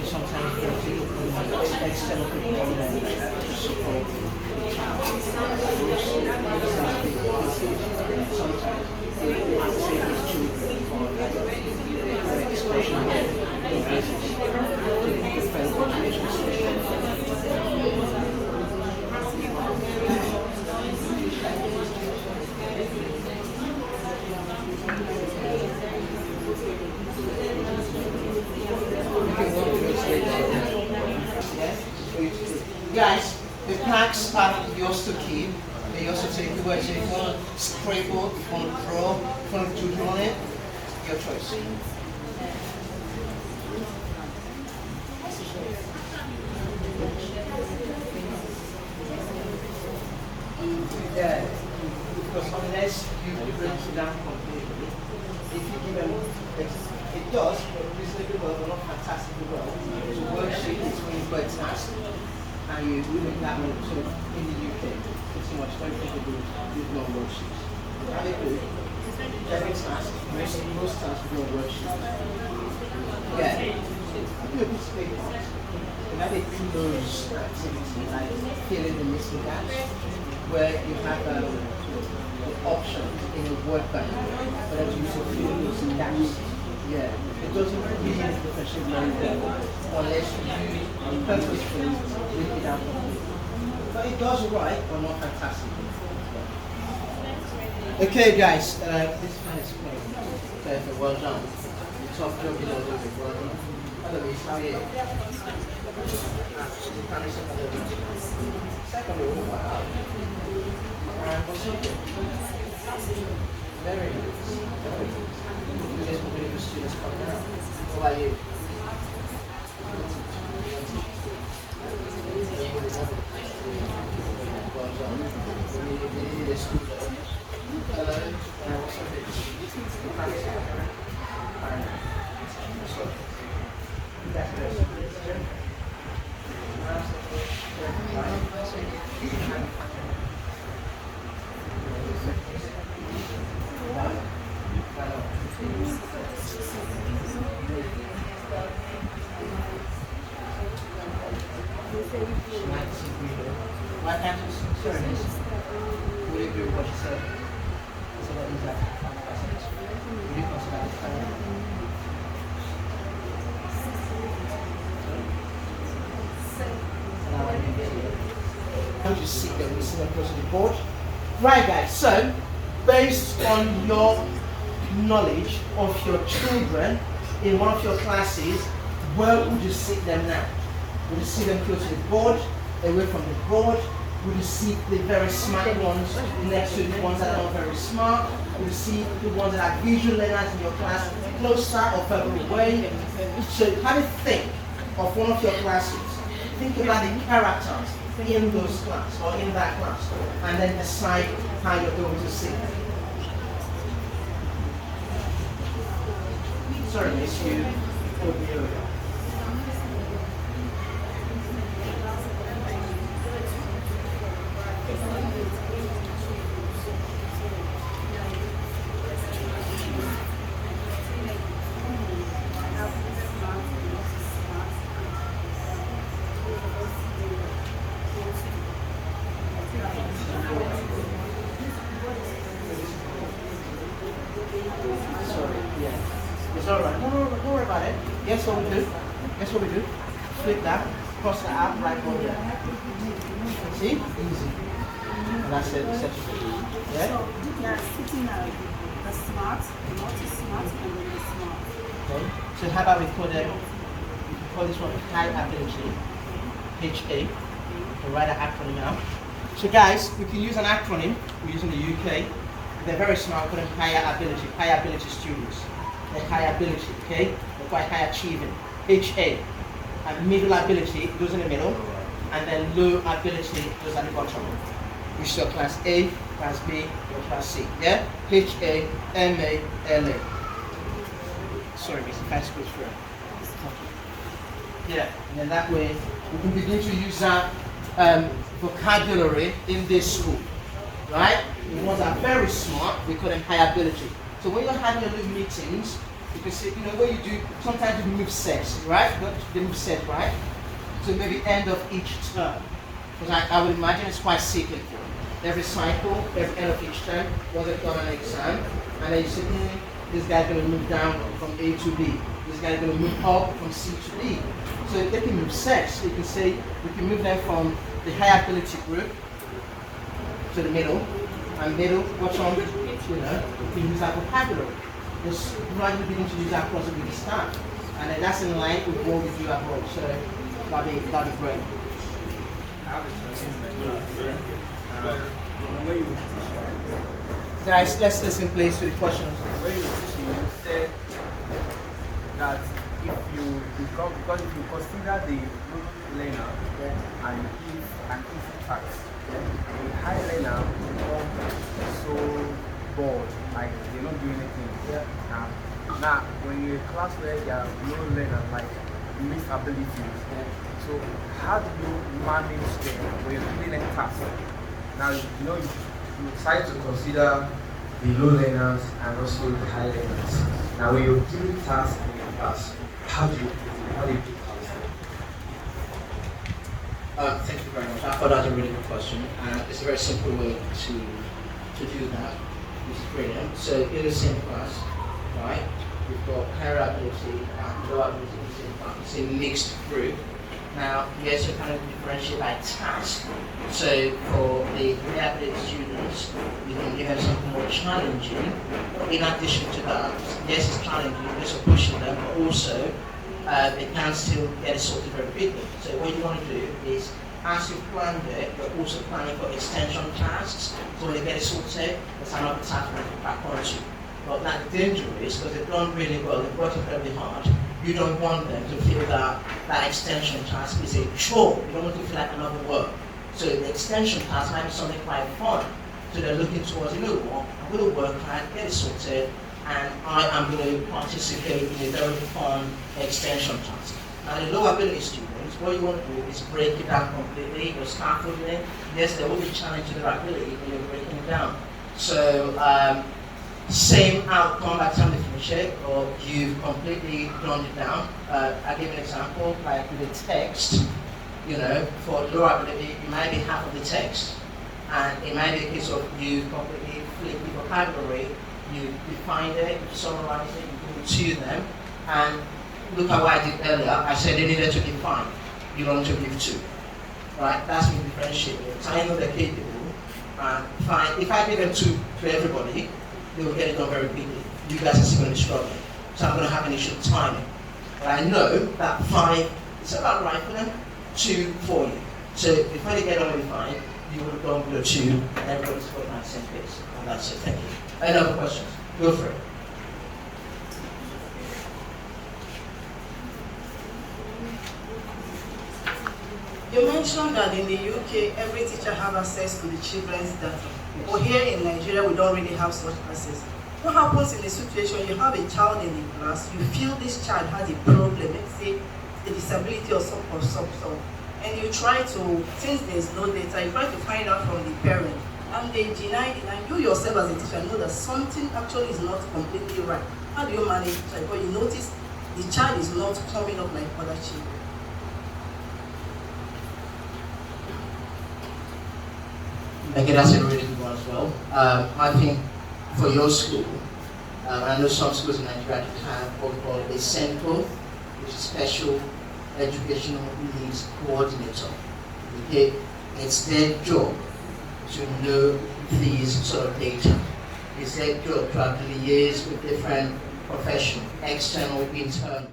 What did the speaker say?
Sometimes we external people to support the child. Sometimes they save these children for expression of different Guys, the packs are yours to keep. They yours to take away. So if you want to scribble, if you want to draw, if you want to doodle on it, your choice. Yeah, because unless you break it down completely, if you give them, it does, but reasonably well, but not fantastically well. So worksheet is when you've got a task and you do that one. So in the UK, pretty much don't think of these long worksheets. How they do, every task, most tasks will be on worksheets. Yeah, do a bit of paper. And that is close activity, like filling the missing gaps, where you have the option in a word bank for them to use to fill those gaps. Yeah, it doesn't really differentiate very well unless you purposefully break it down. But it does right, but not fantastic. Okay, guys, this one is perfect. Well done. Top job, you know, well done. Otherwise, how are you? Second one, wow. What's up? Very good. Very good. You guys will be the students coming out. What about you? Well done. We need a school though. Hello. What's up? Why can't you sorry, miss? Would you agree with what she said? So what is that? Would you consider this time? How do you see them? We see them close to the board. Right, guys, so based on your knowledge of your children in one of your classes, where would you sit them now? Would you sit them close to the board, away from the board? Would you see the very smart ones next to the ones that are not very smart? Would you see the ones that are visual learners in your class closer or further away? So have a think of one of your classes. Think about the characters in those classes or in that class, and then decide how you're going to see them. Sorry, miss, you put me over. It's alright. No, don't worry about it. Guess what we do? Guess what we do? Flip that, cross that out, right over there. See? Easy. And that's it. Yeah? So they are sitting out the smart, the not smart, and the really smart. Okay. So how about we call them? We can call this one high ability. HA. To write an acronym out. So guys, we can use an acronym. We use in the UK. They're very smart. We call them high ability students. They're high ability, okay? They're quite high achieving. HA. And middle ability goes in the middle. And then low ability goes at the bottom. Which is your class A, class B, or class C. Yeah? HA, MA, LA. Sorry, miss, if I scroll through. Yeah, and then that way we can begin to use that vocabulary in this school. Right? The ones that are very smart, we call them high ability. So when you're having your little meetings You can say, what you do, sometimes you move sets, right? They move sets, right? So maybe end of each term. Because I would imagine it's quite cyclical. Every cycle, every end of each term, once they've done an exam, and then you say, this guy's going to move down from A to B. This guy's going to move up from C to D. So they can move sets. You can say, we can move them from the high ability group to the middle, and middle, what's on, you can use that vocabulary. Just gradually begin to use that process with the staff. And then that's in line with what we do abroad. So that'd be great. Guys, let's listen please to the questions. When you said that because if you consider the learner and give an easy task, the high learner becomes so bored, like they're not doing anything. Now when you're in a class where there are no learners, like mixed abilities, so how do you manage them when you're doing a task? Now you try to consider the low learners and also the high learners. Now when you're doing tasks in your class, how do you do tasks? Thank you very much. I thought that was a really good question. It's a very simple way to do that, which is brilliant. So in the same class, right, we've got higher ability and low ability in the same class. It's a mixed group. Now, yes, you kind of differentiate by task. So for the higher ability students, you can give them something more challenging. In addition to that, yes, it's challenging, yes, you're pushing them, but also they can still get it sorted very quickly. So what you want to do is, as you plan it, you're also planning for extension tasks. So when they get it sorted, there's another task to go back onto. But that's dangerous because they've done really well, they've worked incredibly hard. You don't want them to feel that extension task is a chore. You don't want to feel like another work. So the extension task might be something quite fun. So they're looking towards, I'm going to work hard, get it sorted, and I am going to participate in a very fun extension task. Now the low ability students, what you want to do is break it down completely. Your scaffolding, yes, there will be challenge to their ability when you're breaking it down. So same outcome by the time they finish it, or you've completely drawn it down. I'll give an example, like with the text, for low ability, it might be half of the text. And it might be a case of you completely flip the vocabulary, you define it, you summarize it, you give it to them, and look at what I did earlier. I said they needed to define. You want to give 2. Right? That's me differentiating. So I know they're capable. And if I give them 2 to everybody, they will get it done very quickly. You guys are still going to be struggling. So I'm going to have an issue with timing. But I know that 5 is about right for them, 2 for you. So if when they get on with 5, you would have gone below 2, and everybody's got my same pace. And that's it. Thank you. Any other questions? Go for it. You mentioned that in the UK, every teacher has access to the children's data. But here in Nigeria, we don't really have such access. What happens in a situation you have a child in the class, you feel this child has a problem, let's say a disability or some sort, and you try to, since there's no data, you try to find out from the parent, and they deny it, and you yourself as a teacher know that something actually is not completely right. How do you manage it? Like, when you notice the child is not coming up like other children? Okay, that's a really good one as well. I think for your school, I know some schools in Nigeria have what we call a CENCO, which is Special Educational Needs Coordinator. Okay, it's their job to know these sort of data. It's their job to liaise with different professionals, external, internal.